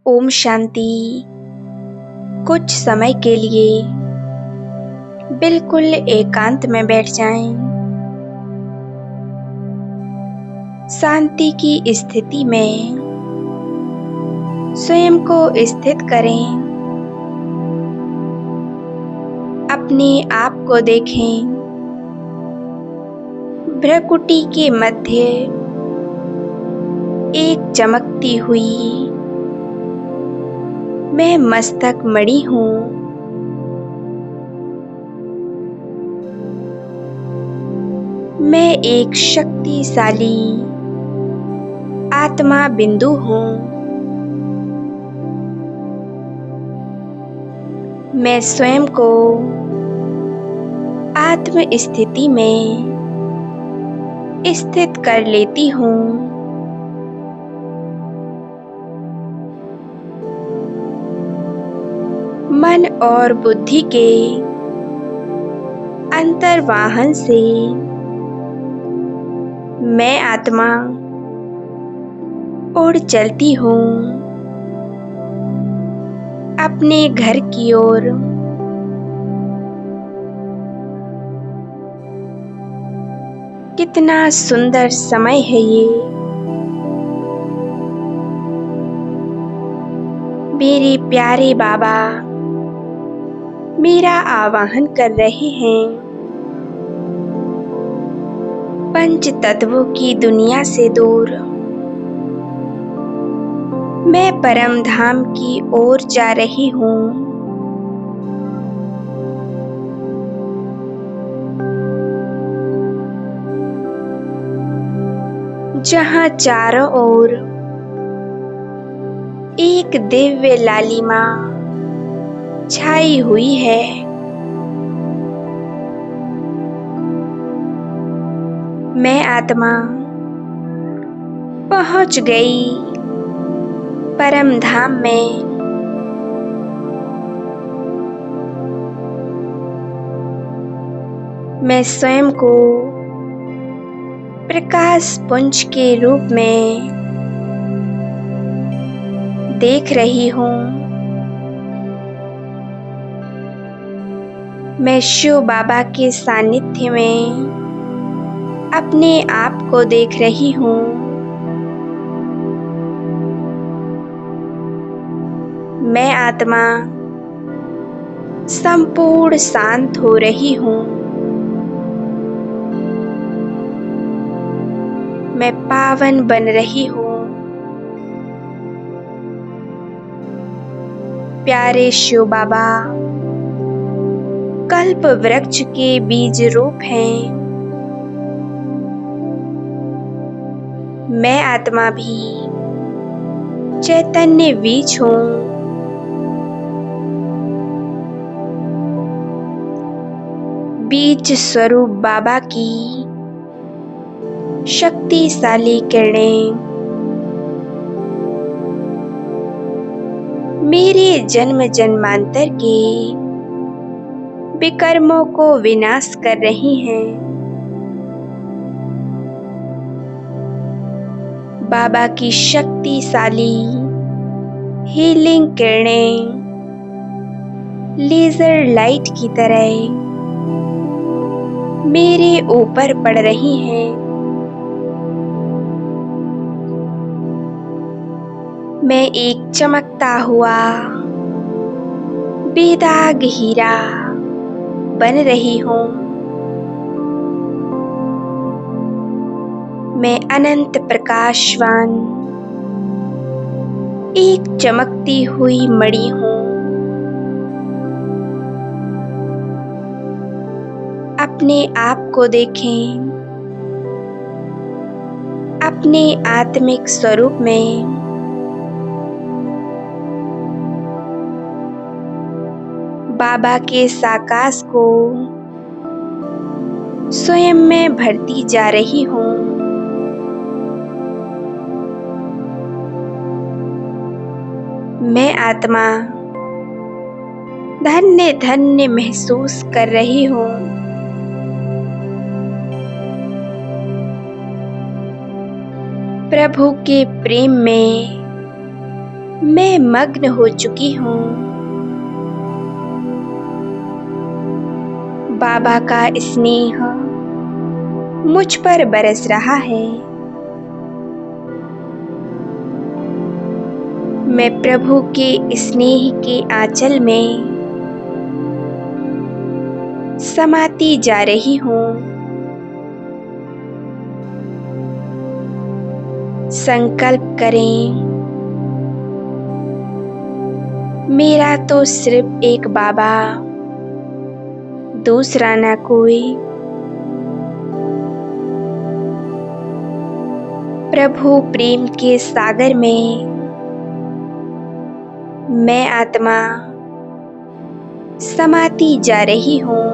ओम शांति। कुछ समय के लिए बिल्कुल एकांत में बैठ जाएं। शांति की स्थिति में स्वयं को स्थित करें। अपने आप को देखें। भ्रकुटी के मध्य एक चमकती हुई मैं मस्तक मणि हूँ। मैं एक शक्तिशाली आत्मा बिंदु हूँ। मैं स्वयं को आत्म स्थिति में स्थित कर लेती हूँ। मन और बुद्धि के अंतर्वाहन से मैं आत्मा उड़ चलती हूँ अपने घर की ओर। कितना सुंदर समय है ये। मेरे प्यारे बाबा मेरा आवाहन कर रहे हैं। पंच तत्वों की दुनिया से दूर मैं परम धाम की ओर जा रही हूँ। जहाँ चारों ओर एक दिव्य लालिमा छाई हुई है। मैं आत्मा पहुँच गई परम धाम में। मैं स्वयं को प्रकाश पुंज के रूप में देख रही हूँ। मैं शिव बाबा के सानिध्य में अपने आप को देख रही हूँ। मैं आत्मा संपूर्ण शांत हो रही हूँ। मैं पावन बन रही हूँ। प्यारे शिव बाबा कल्प वृक्ष के बीज रूप हैं। मैं आत्मा भी चैतन्य बीज हूँ। बीज स्वरूप बाबा की शक्तिशाली किरणें मेरे जन्म जन्मांतर के विकर्मों को विनाश कर रही हैं। बाबा की शक्तिशाली हीलिंग किरणें लेजर लाइट की तरह मेरे ऊपर पड़ रही हैं। मैं एक चमकता हुआ बेदाग हीरा बन रही हूँ। मैं अनंत प्रकाशवान एक चमकती हुई मणि हूँ। अपने आप को देखें। अपने आत्मिक स्वरूप में बाबा के साकाश को स्वयं में भरती जा रही हूँ। मैं आत्मा धन्य धन्य महसूस कर रही हूँ। प्रभु के प्रेम में मैं मग्न हो चुकी हूँ। बाबा का स्नेह मुझ पर बरस रहा है। मैं प्रभु के स्नेह के आंचल में समाती जा रही हूँ। संकल्प करें, मेरा तो सिर्फ एक बाबा, दूसरा ना कोई। प्रभु प्रेम के सागर में मैं आत्मा समाती जा रही हूँ।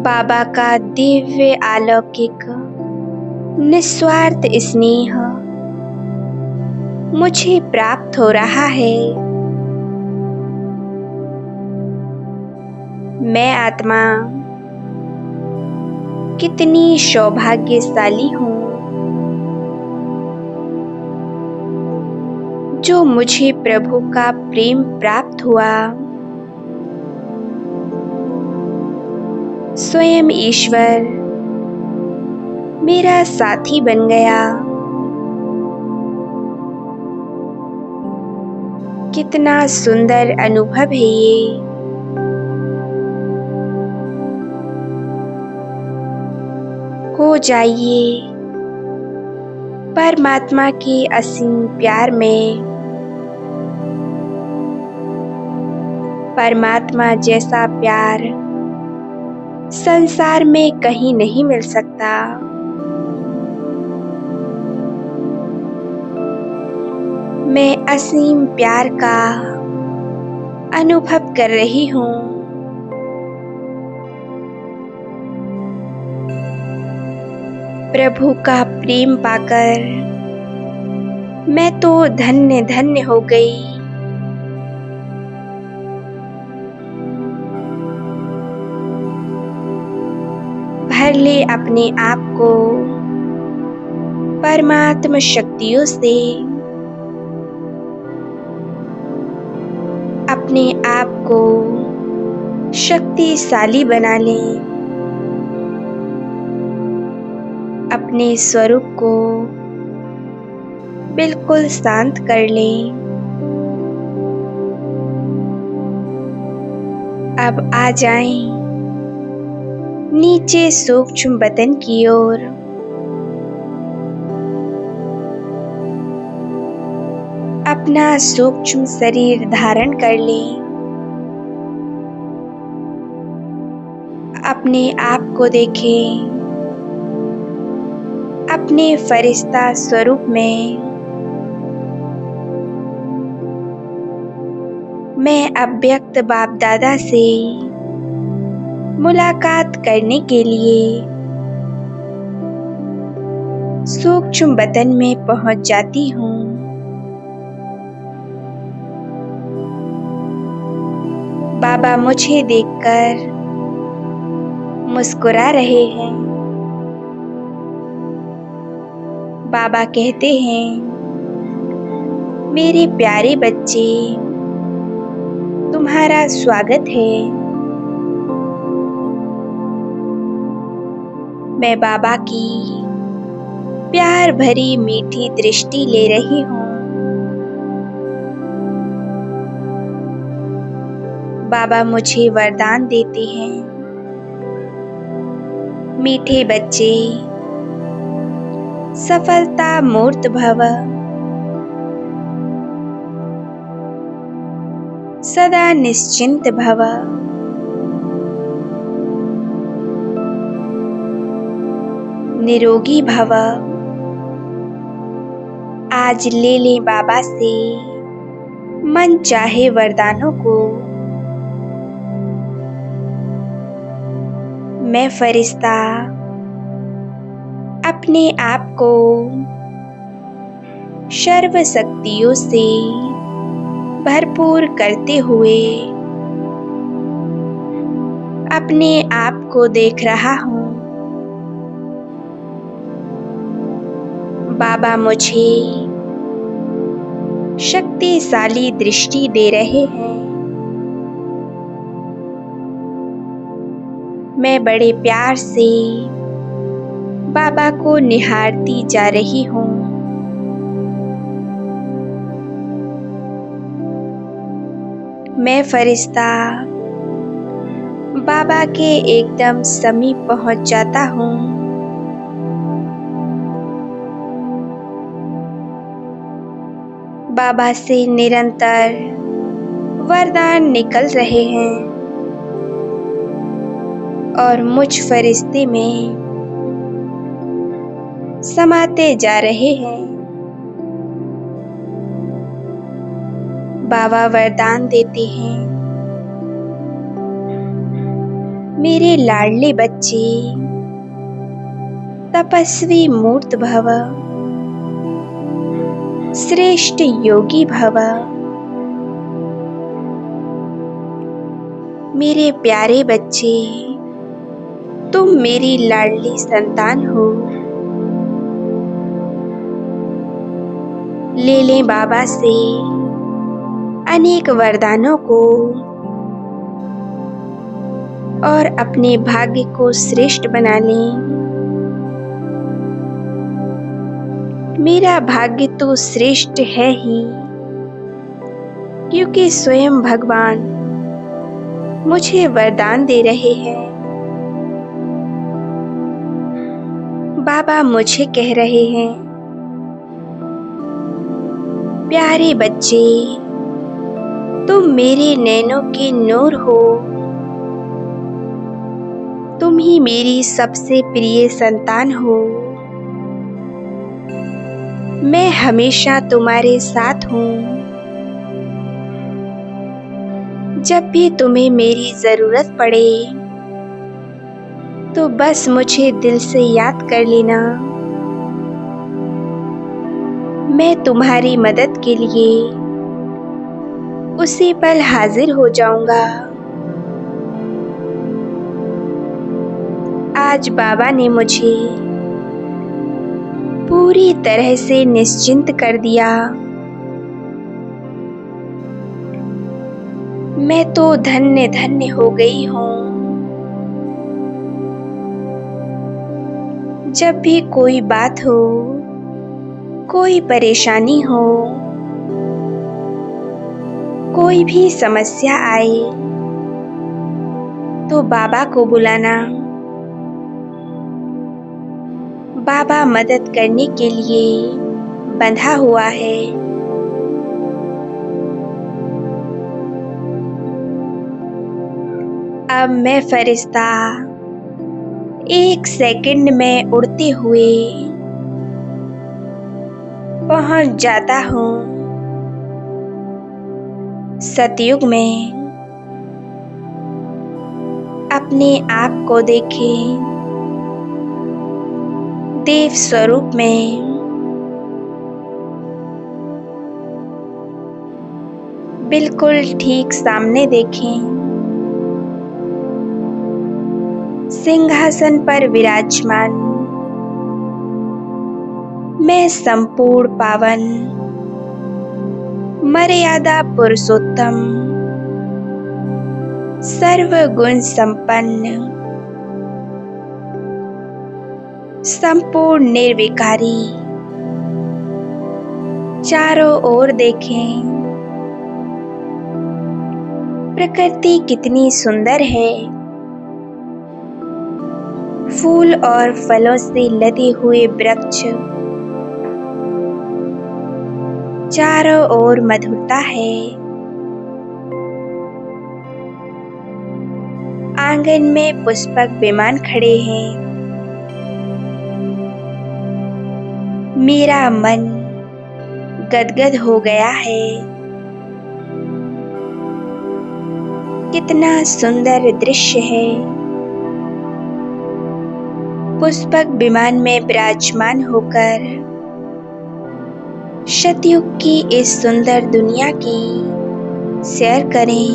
बाबा का दिव्य अलौकिक निस्वार्थ स्नेह मुझे प्राप्त हो रहा है। मैं आत्मा कितनी सौभाग्यशाली हूँ जो मुझे प्रभु का प्रेम प्राप्त हुआ। स्वयं ईश्वर मेरा साथी बन गया। कितना सुंदर अनुभव है ये। हो जाइए परमात्मा के असीम प्यार में। परमात्मा जैसा प्यार संसार में कहीं नहीं मिल सकता। मैं असीम प्यार का अनुभव कर रही हूँ। प्रभु का प्रेम पाकर मैं तो धन्य धन्य हो गई। भर ले अपने आप को परमात्मा शक्तियों से। अपने आप को शक्तिशाली बना लें। अपने स्वरूप को बिल्कुल शांत कर लें। अब आ जाएं नीचे सूक्ष्म बदन की ओर। अपना सूक्ष्म शरीर धारण कर लें। अपने आप को देखें अपने फरिश्ता स्वरूप में। मैं अव्यक्त बाप दादा से मुलाकात करने के लिए सूक्ष्म बदन में पहुंच जाती हूँ। बाबा मुझे देखकर मुस्कुरा रहे हैं। बाबा कहते हैं, मेरे प्यारे बच्चे, तुम्हारा स्वागत है। मैं बाबा की प्यार भरी मीठी दृष्टि ले रही हूँ। बाबा मुझे वरदान देते हैं, मीठे बच्चे, सफलता मूर्त भव, सदा निश्चिंत भव। निरोगी भव। आज ले लें बाबा से मन चाहे वरदानों को। मैं फरिश्ता अपने आप को सर्व शक्तियों से भरपूर करते हुए अपने आप को देख रहा हूँ। बाबा मुझे शक्तिशाली दृष्टि दे रहे हैं। मैं बड़े प्यार से बाबा को निहारती जा रही हूँ। मैं फरिश्ता बाबा के एकदम समीप पहुँच जाता हूँ। बाबा से निरंतर वरदान निकल रहे हैं और मुझ फरिश्ते में समाते जा रहे हैं। बाबा वरदान देते हैं, मेरे लाडले बच्चे तपस्वी मूर्त भव, श्रेष्ठ योगी भव। मेरे प्यारे बच्चे, तुम मेरी लाडली संतान हो। ले लें बाबा से अनेक वरदानों को और अपने भाग्य को श्रेष्ठ बना लें। मेरा भाग्य तो श्रेष्ठ है ही, क्योंकि स्वयं भगवान मुझे वरदान दे रहे हैं। बाबा मुझे कह रहे हैं, प्यारे बच्चे, तुम मेरे नैनों के नूर हो। तुम ही मेरी सबसे प्रिय संतान हो। मैं हमेशा तुम्हारे साथ हूँ। जब भी तुम्हें मेरी जरूरत पड़े तो बस मुझे दिल से याद कर लेना। मैं तुम्हारी मदद के लिए उसी पल हाजिर हो जाऊंगा। आज बाबा ने मुझे पूरी तरह से निश्चिंत कर दिया। मैं तो धन्य धन्य हो गई हूँ। जब भी कोई बात हो, कोई परेशानी हो, कोई भी समस्या आए तो बाबा को बुलाना। बाबा मदद करने के लिए बंधा हुआ है। अब मैं फरिश्ता 1 सेकंड में उड़ते हुए पहुंच जाता हूँ सतयुग में। अपने आप को देखें देव स्वरूप में। बिल्कुल ठीक सामने देखें, सिंहासन पर विराजमान मैं संपूर्ण पावन मर्यादा पुरुषोत्तम सर्वगुण संपन्न संपूर्ण निर्विकारी। चारों ओर देखें, प्रकृति कितनी सुंदर है। फूल और फलों से लदे हुए वृक्ष, चारों ओर मधुरता है। आंगन में पुष्पक विमान खड़े हैं। मेरा मन गदगद हो गया है। कितना सुंदर दृश्य है। पुष्पक विमान में विराजमान होकर सतयुग की इस सुंदर दुनिया की सैर करें।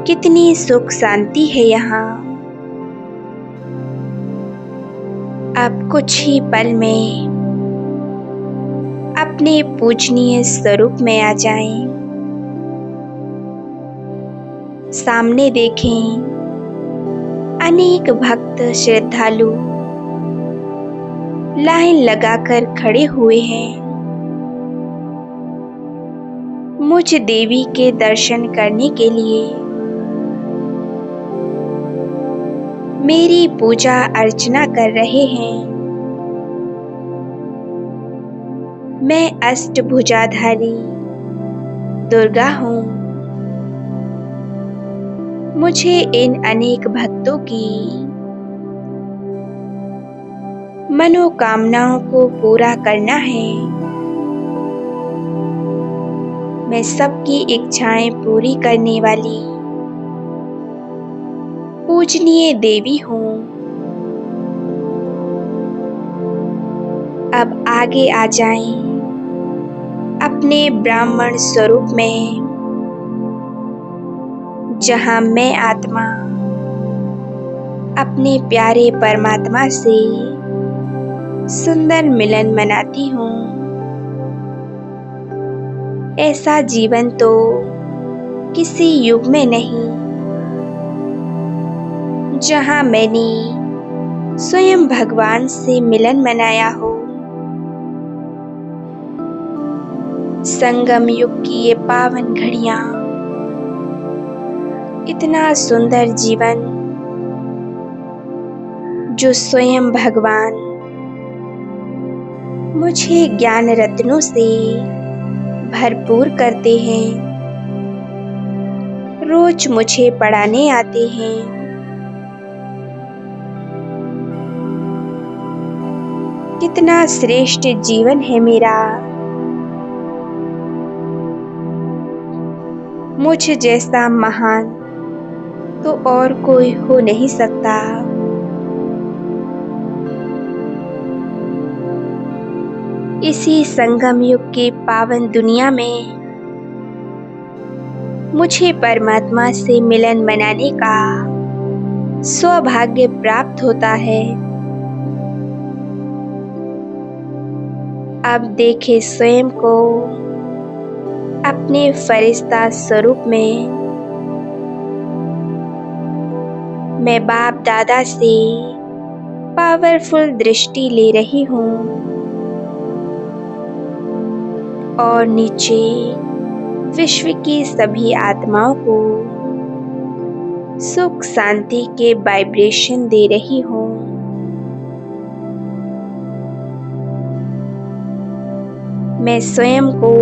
कितनी सुख शांति है यहाँ। अब कुछ ही पल में अपने पूजनीय स्वरूप में आ जाएं। सामने देखें, अनेक भक्त श्रद्धालु लाइन लगाकर खड़े हुए हैं मुझ देवी के दर्शन करने के लिए। मेरी पूजा अर्चना कर रहे हैं। मैं अष्टभुजाधारी दुर्गा हूँ। मुझे इन अनेक भक्तों की मनोकामनाओं को पूरा करना है। मैं सबकी इच्छाएं पूरी करने वाली पूजनीय देवी हूँ। अब आगे आ जाएं अपने ब्राह्मण स्वरूप में, जहाँ मैं आत्मा अपने प्यारे परमात्मा से सुंदर मिलन मनाती हूँ। ऐसा जीवन तो किसी युग में नहीं जहाँ मैंने स्वयं भगवान से मिलन मनाया हो। संगम युग की ये पावन घड़ियाँ, इतना सुंदर जीवन जो स्वयं भगवान मुझे ज्ञान रत्नों से भरपूर करते हैं, रोज मुझे पढ़ाने आते हैं। कितना श्रेष्ठ जीवन है मेरा। मुझ जैसा महान तो और कोई हो नहीं सकता। इसी संगम युग के पावन दुनिया में मुझे परमात्मा से मिलन मनाने का सौभाग्य प्राप्त होता है। अब देखे स्वयं को अपने फरिश्ता स्वरूप में। मैं बाप दादा से पावरफुल दृष्टि ले रही हूँ और नीचे विश्व की सभी आत्माओं को सुख शांति के वाइब्रेशन दे रही हूँ। मैं स्वयं को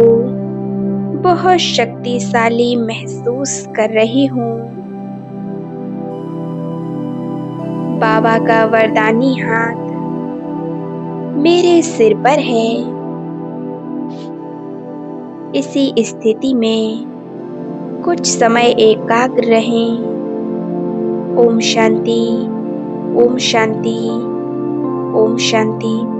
बहुत शक्तिशाली महसूस कर रही हूँ। बाबा का वरदानी हाथ मेरे सिर पर है। इसी स्थिति में कुछ समय एकाग्र रहें। ओम शांति, ओम शांति, ओम शांति।